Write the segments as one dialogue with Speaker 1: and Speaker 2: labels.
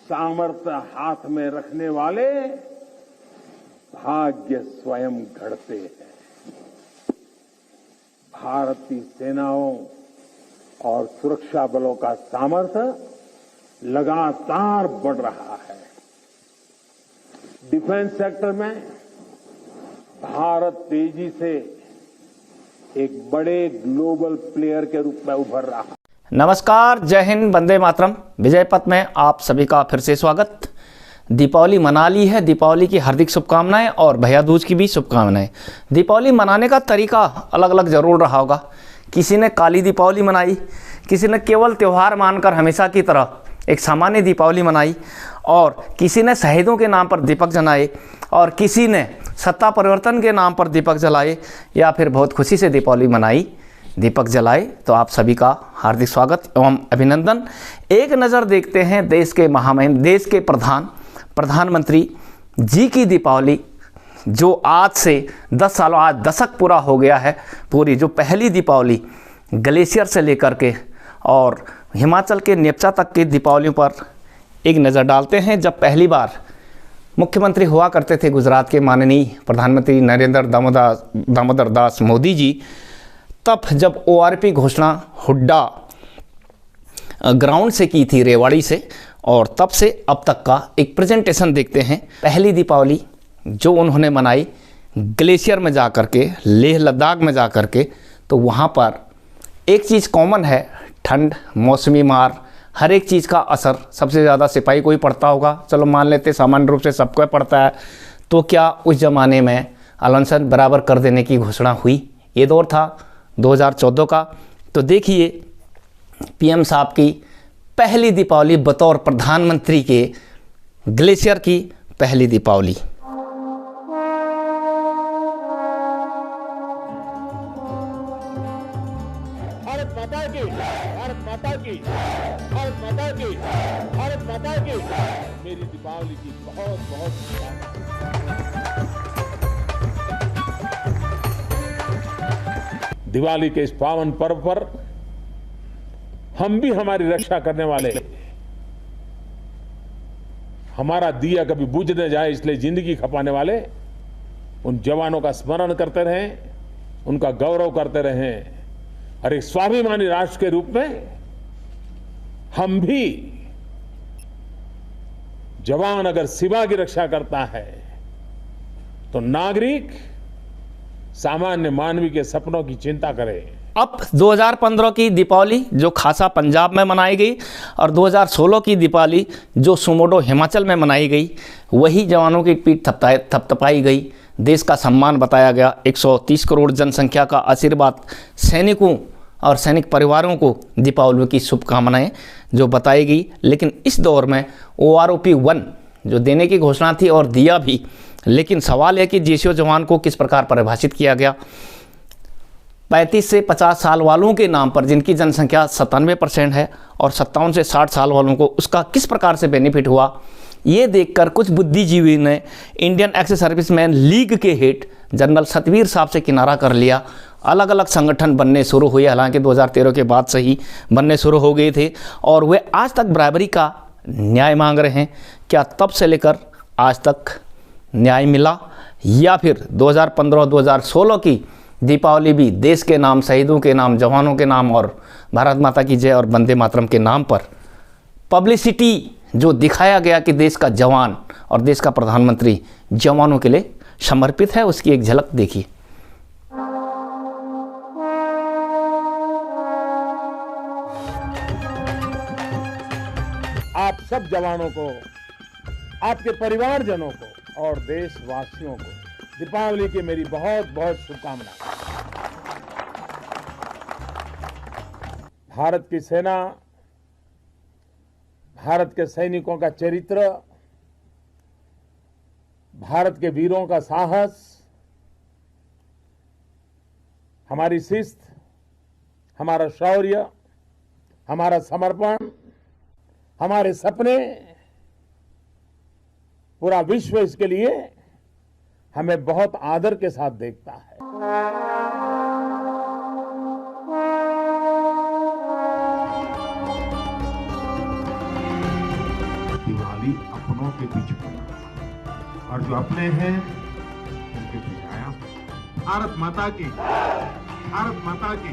Speaker 1: सामर्थ्य हाथ में रखने वाले भाग्य स्वयं गढ़ते हैं। भारतीय सेनाओं और सुरक्षा बलों का सामर्थ्य लगातार बढ़ रहा है। डिफेंस सेक्टर में भारत तेजी से एक बड़े ग्लोबल प्लेयर के रूप में उभर रहा है।
Speaker 2: नमस्कार, जय हिंद, वंदे मातरम। विजय पथ में आप सभी का फिर से स्वागत। दीपावली मना ली है, दीपावली की हार्दिक शुभकामनाएं और भैया दूज की भी शुभकामनाएं। दीपावली मनाने का तरीका अलग अलग जरूर रहा होगा। किसी ने काली दीपावली मनाई, किसी ने केवल त्यौहार मानकर हमेशा की तरह एक सामान्य दीपावली मनाई, और किसी ने शहीदों के नाम पर दीपक जलाए, और किसी ने सत्ता परिवर्तन के नाम पर दीपक जलाए, या फिर बहुत खुशी से दीपावली मनाई, दीपक जलाए। तो आप सभी का हार्दिक स्वागत एवं अभिनंदन। एक नज़र देखते हैं देश के महामहिम, देश के प्रधानमंत्री जी की दीपावली, जो आज से 10 सालों, आज दशक पूरा हो गया है। पूरी जो पहली दीपावली ग्लेशियर से लेकर के और हिमाचल के नेपचा तक की दीपावलियों पर एक नज़र डालते हैं। जब पहली बार मुख्यमंत्री हुआ करते थे गुजरात के माननीय प्रधानमंत्री नरेंद्र दामोदर दास मोदी जी, तब जब ORP घोषणा हुड्डा ग्राउंड से की थी, रेवाड़ी से, और तब से अब तक का एक प्रेजेंटेशन देखते हैं। पहली दीपावली जो उन्होंने मनाई ग्लेशियर में जा कर के, लेह लद्दाख में जा कर के, तो वहाँ पर एक चीज़ कॉमन है, ठंड, मौसमी मार, हर एक चीज़ का असर। सबसे ज़्यादा सिपाही को ही पड़ता होगा, चलो मान लेते सामान्य रूप से सबको पड़ता है। तो क्या उस ज़माने में अलाउंसन बराबर कर देने की घोषणा हुई? ये दौर था 2014 का। तो देखिए PM साहब की पहली दीपावली बतौर प्रधानमंत्री के, ग्लेशियर की पहली दीपावली।
Speaker 3: भारत माता की, भारत माता की, भारत माता की, भारत माता की। मेरी दीपावली की बहुत बहुत दिवाली के इस पावन पर्व पर हम भी हमारी रक्षा करने वाले, हमारा दिया कभी बुझ न जाए इसलिए जिंदगी खपाने वाले उन जवानों का स्मरण करते रहें, उनका गौरव करते रहें, और एक स्वाभिमानी राष्ट्र के रूप में हम भी, जवान अगर सीमा की रक्षा करता है तो नागरिक सामान्य मानवी के सपनों की चिंता करे।
Speaker 2: अब 2015 की दीपावली जो खासा पंजाब में मनाई गई, और 2016 की दीपावली जो सुमोडो हिमाचल में मनाई गई, वही जवानों की पीठ थपथपाई गई, देश का सम्मान बताया गया। 130 करोड़ जनसंख्या का आशीर्वाद सैनिकों और सैनिक परिवारों को दीपावली की शुभकामनाएं जो बताई गई। लेकिन इस दौर में ORP 1 जो देने की घोषणा थी और दिया भी, लेकिन सवाल है कि JCO जवान को किस प्रकार परिभाषित किया गया। 35 से 50 साल वालों के नाम पर, जिनकी जनसंख्या 97% है, और 57 से 60 साल वालों को उसका किस प्रकार से बेनिफिट हुआ, ये देखकर कुछ बुद्धिजीवी ने इंडियन एक्स सर्विसमैन लीग के हेड जनरल सतवीर साहब से किनारा कर लिया। अलग अलग संगठन बनने शुरू हुए, हालांकि 2013 के बाद से ही बनने शुरू हो गए थे, और वे आज तक बराबरी का न्याय मांग रहे हैं। क्या तब से लेकर आज तक न्याय मिला, या फिर 2015-2016 की दीपावली भी देश के नाम, शहीदों के नाम, जवानों के नाम और भारत माता की जय और वंदे मातरम के नाम पर पब्लिसिटी जो दिखाया गया कि देश का जवान और देश का प्रधानमंत्री जवानों के लिए समर्पित है, उसकी एक झलक देखिए।
Speaker 3: आप सब जवानों को, आपके परिवारजनों को और देशवासियों को दीपावली की मेरी बहुत बहुत शुभकामनाएं। भारत की सेना, भारत के सैनिकों का चरित्र, भारत के वीरों का साहस, हमारी शिस्त, हमारा शौर्य, हमारा समर्पण, हमारे सपने, पूरा विश्व इसके लिए हमें बहुत आदर के साथ देखता है।
Speaker 4: दिवाली दिवाली अपनों के बीच मनाया और जो अपने हैं उनके बीच आया। भारत माता की, भारत माता की।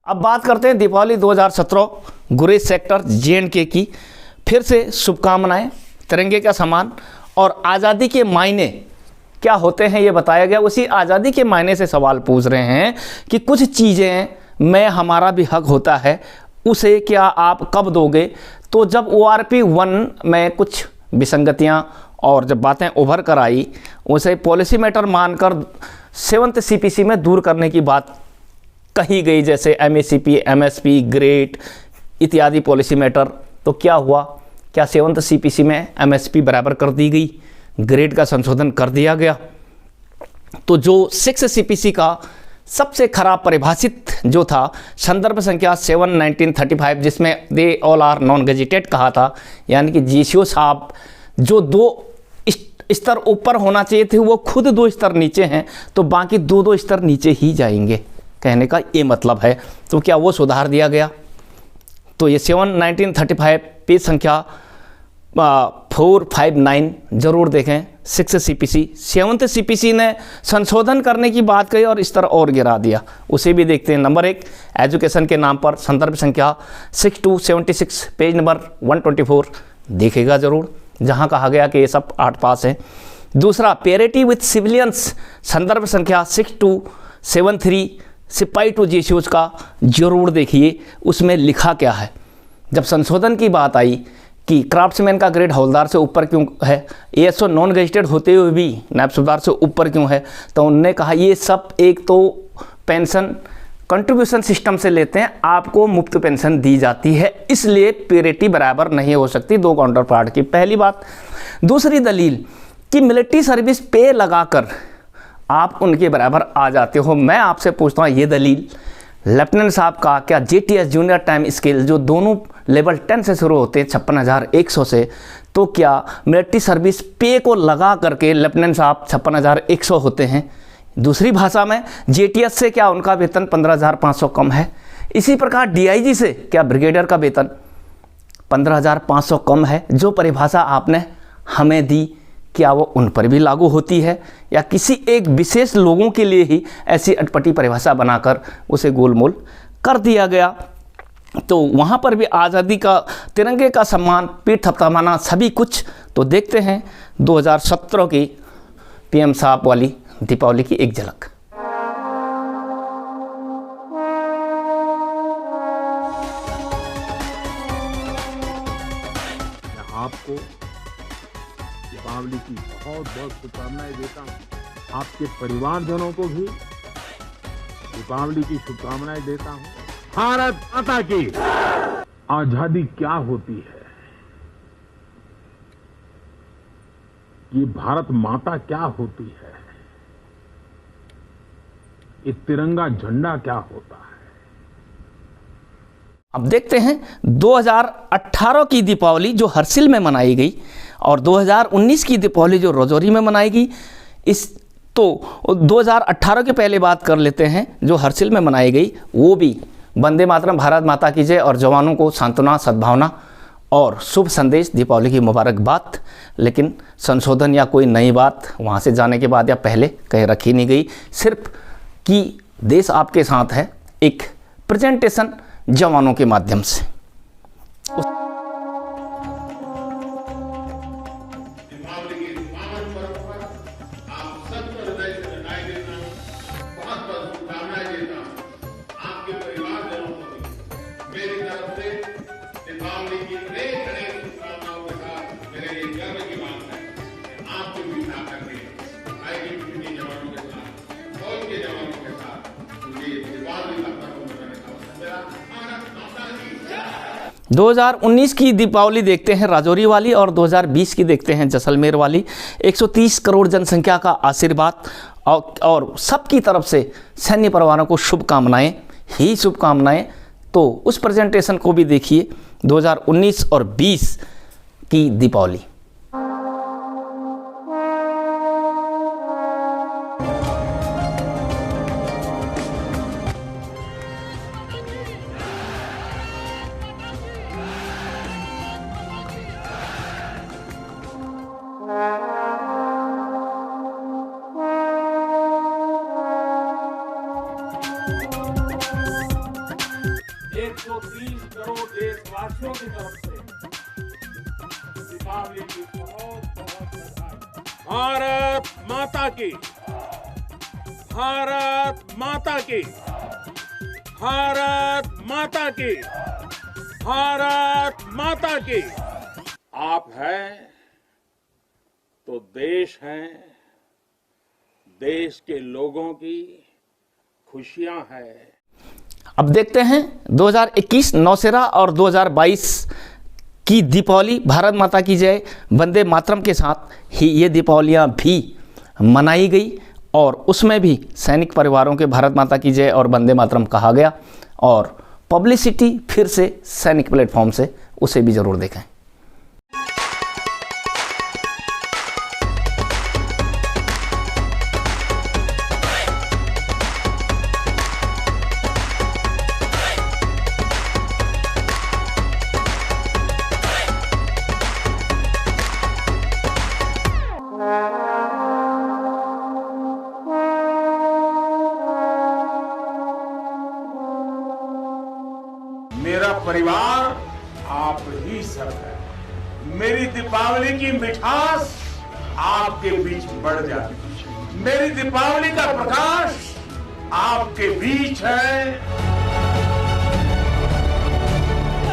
Speaker 2: अब बात करते हैं दीपावली 2017 गुरेज सेक्टर JNK की। फिर से शुभकामनाएं। तिरंगे का सम्मान और आज़ादी के मायने क्या होते हैं ये बताया गया। उसी आज़ादी के मायने से सवाल पूछ रहे हैं कि कुछ चीज़ें में हमारा भी हक होता है, उसे क्या आप कब दोगे। तो जब ORP 1 में कुछ विसंगतियां और जब बातें उभर कर आई, उसे पॉलिसी मैटर मानकर 7th CPC में दूर करने की बात कही गई, जैसे MACP, MSP, ग्रेड इत्यादि पॉलिसी मैटर। तो क्या हुआ, क्या 7th CPC में MSP बराबर कर दी गई, ग्रेड का संशोधन कर दिया गया। तो जो 6th CPC का सबसे खराब परिभाषित जो था संदर्भ संख्या 7/1935, जिसमें they all are non gazetted कहा था, यानी कि GCO साहब जो 2 स्तर ऊपर होना चाहिए थे वो खुद 2 स्तर नीचे हैं, तो बाकी 2 स्तर नीचे ही जाएंगे, कहने का ये मतलब है। तो क्या वो सुधार दिया गया। तो ये 7/1935 पेज संख्या 459 जरूर देखें। 6th CPC, 7th CPC ने संशोधन करने की बात कही और स्तर और गिरा दिया, उसे भी देखते हैं। नंबर 1 एजुकेशन के नाम पर संदर्भ संख्या 6276 पेज नंबर 124 देखेगा जरूर, जहां कहा गया कि ये सब 8 पास हैं। दूसरा पेरिटी विथ सिविलियंस संदर्भ संख्या 6273 सिपाही टू GCOs का जरूर देखिए, उसमें लिखा क्या है। जब संशोधन की बात आई कि क्राफ्ट्समैन का ग्रेड हवलदार से ऊपर क्यों है, ASO नॉन गजेटेड होते हुए भी नायब सूबेदार से ऊपर क्यों है, तो उन्होंने कहा ये सब एक तो पेंशन कंट्रीब्यूशन सिस्टम से लेते हैं, आपको मुफ्त पेंशन दी जाती है, इसलिए पेरिटी बराबर नहीं हो सकती 2 काउंटर पार्ट की, पहली बात। दूसरी दलील कि मिलिट्री सर्विस पे लगाकर आप उनके बराबर आ जाते हो। मैं आपसे पूछता हूँ ये दलील लेफ्टिनेंट साहब का क्या JTS जूनियर टाइम स्केल जो दोनों लेवल 10 से शुरू होते हैं 56,100 से, तो क्या मिलिट्री सर्विस पे को लगा करके लेफ्टिनेंट साहब 56,100 होते हैं। दूसरी भाषा में JTS से क्या उनका वेतन 15,500 कम है। इसी प्रकार DIG से क्या ब्रिगेडियर का वेतन 15,500 कम है। जो परिभाषा आपने हमें दी क्या वो उन पर भी लागू होती है, या किसी एक विशेष लोगों के लिए ही ऐसी अटपटी परिभाषा बनाकर उसे गोलमोल कर दिया गया। तो वहाँ पर भी आज़ादी का, तिरंगे का सम्मान, पीठ थपथपाना, सभी कुछ। तो देखते हैं 2017 की PM साहब वाली दीपावली की एक झलक।
Speaker 4: आपको दीपावली की बहुत बहुत शुभकामनाएं देता हूँ। आपके परिवारजनों को भी दीपावली की शुभकामनाएं देता हूँ। भारत माता की। आजादी क्या होती है, ये भारत माता क्या होती है, ये तिरंगा झंडा क्या होता है।
Speaker 2: अब देखते हैं 2018 की दीपावली जो हर्सिल में मनाई गई और 2019 की दीपावली जो राजौरी में मनाई गई। इस तो 2018 के पहले बात कर लेते हैं जो हर्सिल में मनाई गई, वो भी वंदे मातरम, भारत माता की जय और जवानों को सांत्वना, सद्भावना और शुभ संदेश, दीपावली की मुबारकबाद। लेकिन संशोधन या कोई नई बात वहाँ से जाने के बाद या पहले कहीं रखी नहीं गई, सिर्फ कि देश आपके साथ है, एक प्रेजेंटेशन जवानों के माध्यम से।
Speaker 4: दो
Speaker 2: 2019 की दीपावली देखते हैं राजौरी वाली और 2020 की देखते हैं जैसलमेर वाली। 130 करोड़ जनसंख्या का आशीर्वाद और सबकी तरफ से सैन्य परिवारों को शुभकामनाएं ही शुभकामनाएं। तो उस प्रेजेंटेशन को भी देखिए 2019 और 20 की दीपावली।
Speaker 3: 130 करोड़ देशवासियों की तरफ से दीपावली की बहुत बहुत बधाई। भारत माता की, भारत माता की, भारत माता की, भारत माता की। आप हैं तो देश है, देश के लोगों की खुशियां हैं।
Speaker 2: अब देखते हैं 2021 नौसेरा और 2022 की दीपावली भारत माता की जय वंदे मातरम के साथ ही ये दीपावलियां भी मनाई गई और उसमें भी सैनिक परिवारों के भारत माता की जय और वंदे मातरम कहा गया और पब्लिसिटी फिर से सैनिक प्लेटफॉर्म से, उसे भी ज़रूर देखें।
Speaker 3: मेरा परिवार आप ही सब है। मेरी दीपावली की मिठास आपके बीच बढ़ जाती। मेरी दीपावली का प्रकाश आपके बीच है।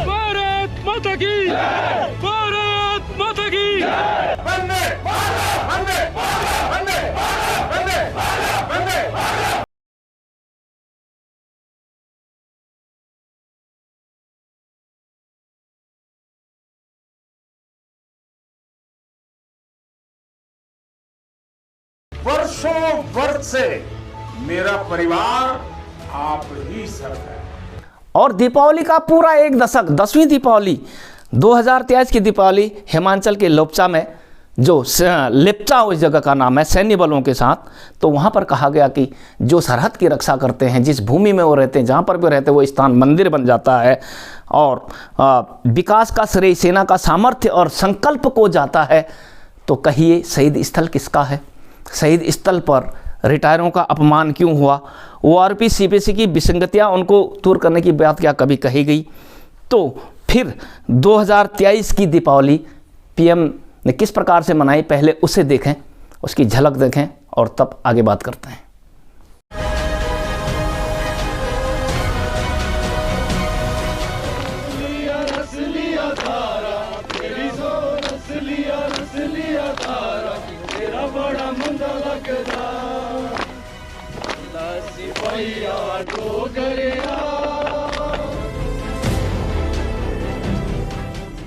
Speaker 5: भारत माता की, भारत माता की।
Speaker 3: वंदे वंदे वंदे वंदे वंदे। वर्षों वर्ष से मेरा परिवार आप ही सब है।
Speaker 2: और दीपावली का पूरा एक दशक, 10वीं दीपावली 2023 की दीपावली हिमाचल के लोपचा में, जो लेप्चा उस जगह का नाम है, सैन्य बलों के साथ, तो वहाँ पर कहा गया कि जो सरहद की रक्षा करते हैं, जिस भूमि में वो रहते हैं, जहाँ पर भी रहते हैं, वो स्थान मंदिर बन जाता है और विकास का श्रेय सेना का सामर्थ्य और संकल्प को जाता है। तो कहिए शहीद स्थल किसका है? शहीद स्थल पर रिटायरों का अपमान क्यों हुआ? ORP CPC की विसंगतियाँ उनको दूर करने की बात क्या कभी कही गई? तो फिर 2023 की दीपावली PM ने किस प्रकार से मनाई, पहले उसे देखें, उसकी झलक देखें और तब आगे बात करते हैं।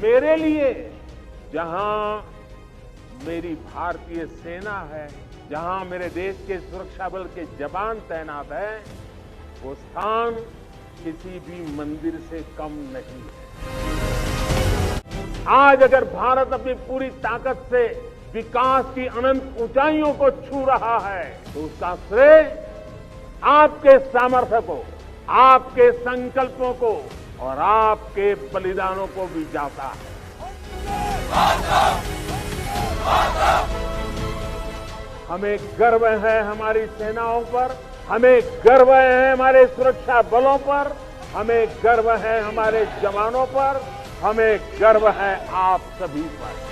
Speaker 3: मेरे लिए जहां मेरी भारतीय सेना है, जहां मेरे देश के सुरक्षा बल के जवान तैनात हैं, वो स्थान किसी भी मंदिर से कम नहीं है। आज अगर भारत अपनी पूरी ताकत से विकास की अनंत ऊंचाइयों को छू रहा है, तो उसका श्रेय आपके सामर्थ्य को, आपके संकल्पों को और आपके बलिदानों को भी जाता है। हमें गर्व है हमारी सेनाओं पर, हमें गर्व है हमारे सुरक्षा बलों पर, हमें गर्व है हमारे जवानों पर, हमें गर्व है आप सभी पर।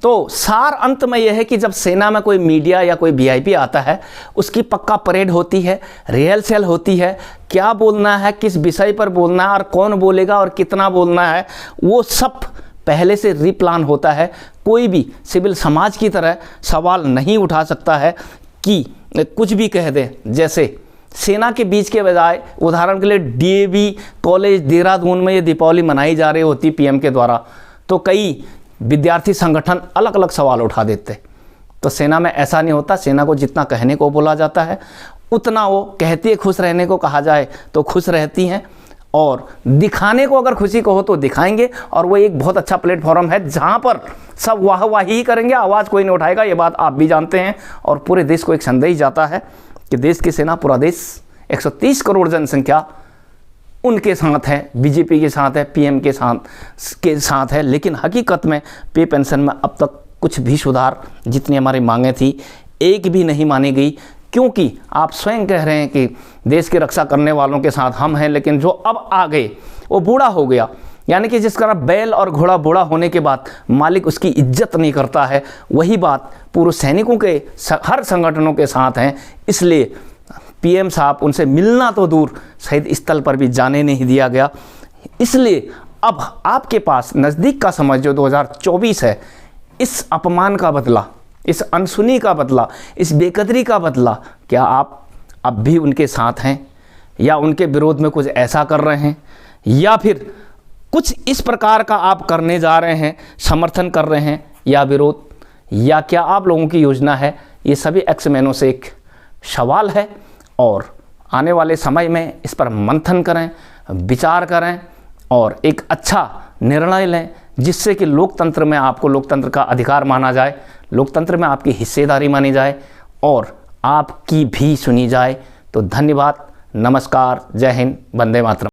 Speaker 2: तो सार अंत में यह है कि जब सेना में कोई मीडिया या कोई VIP आता है, उसकी पक्का परेड होती है, रिहर्सल होती है, क्या बोलना है, किस विषय पर बोलना है और कौन बोलेगा और कितना बोलना है, वो सब पहले से रीप्लान होता है। कोई भी सिविल समाज की तरह सवाल नहीं उठा सकता है कि कुछ भी कह दे। जैसे सेना के बीच के बजाय उदाहरण के लिए DAV कॉलेज देहरादून में ये दीपावली मनाई जा रही होती PM के द्वारा, तो कई विद्यार्थी संगठन अलग अलग सवाल उठा देते। तो सेना में ऐसा नहीं होता। सेना को जितना कहने को बोला जाता है उतना वो कहती है। खुश रहने को कहा जाए तो खुश रहती हैं और दिखाने को अगर खुशी को हो तो दिखाएंगे। और वो एक बहुत अच्छा प्लेटफॉर्म है जहाँ पर सब वाहवाही ही करेंगे, आवाज़ कोई नहीं उठाएगा। ये बात आप भी जानते हैं और पूरे देश को एक संदेश जाता है कि देश की सेना, पूरा देश 130 करोड़ जनसंख्या उनके साथ है, BJP के साथ है, PM के साथ है। लेकिन हकीकत में पे पेंशन में अब तक कुछ भी सुधार, जितनी हमारी मांगें थी, एक भी नहीं मानी गई। क्योंकि आप स्वयं कह रहे हैं कि देश की रक्षा करने वालों के साथ हम हैं, लेकिन जो अब आ गए वो बूढ़ा हो गया। यानी कि जिस तरह बैल और घोड़ा बूढ़ा होने के बाद मालिक उसकी इज्जत नहीं करता है, वही बात पूर्व सैनिकों के हर संगठनों के साथ हैं। इसलिए पीएम साहब उनसे मिलना तो दूर, शहीद स्थल पर भी जाने नहीं दिया गया। इसलिए अब आपके पास नज़दीक का समय जो 2024 है, इस अपमान का बदला, इस अनसुनी का बदला, इस बेकदरी का बदला, क्या आप अब भी उनके साथ हैं या उनके विरोध में कुछ ऐसा कर रहे हैं, या फिर कुछ इस प्रकार का आप करने जा रहे हैं, समर्थन कर रहे हैं या विरोध, या क्या आप लोगों की योजना है? ये सभी एक्समैनों से एक सवाल है और आने वाले समय में इस पर मंथन करें, विचार करें और एक अच्छा निर्णय लें, जिससे कि लोकतंत्र में आपको लोकतंत्र का अधिकार माना जाए, लोकतंत्र में आपकी हिस्सेदारी मानी जाए और आपकी भी सुनी जाए। तो धन्यवाद, नमस्कार, जय हिंद, वंदे मातरम।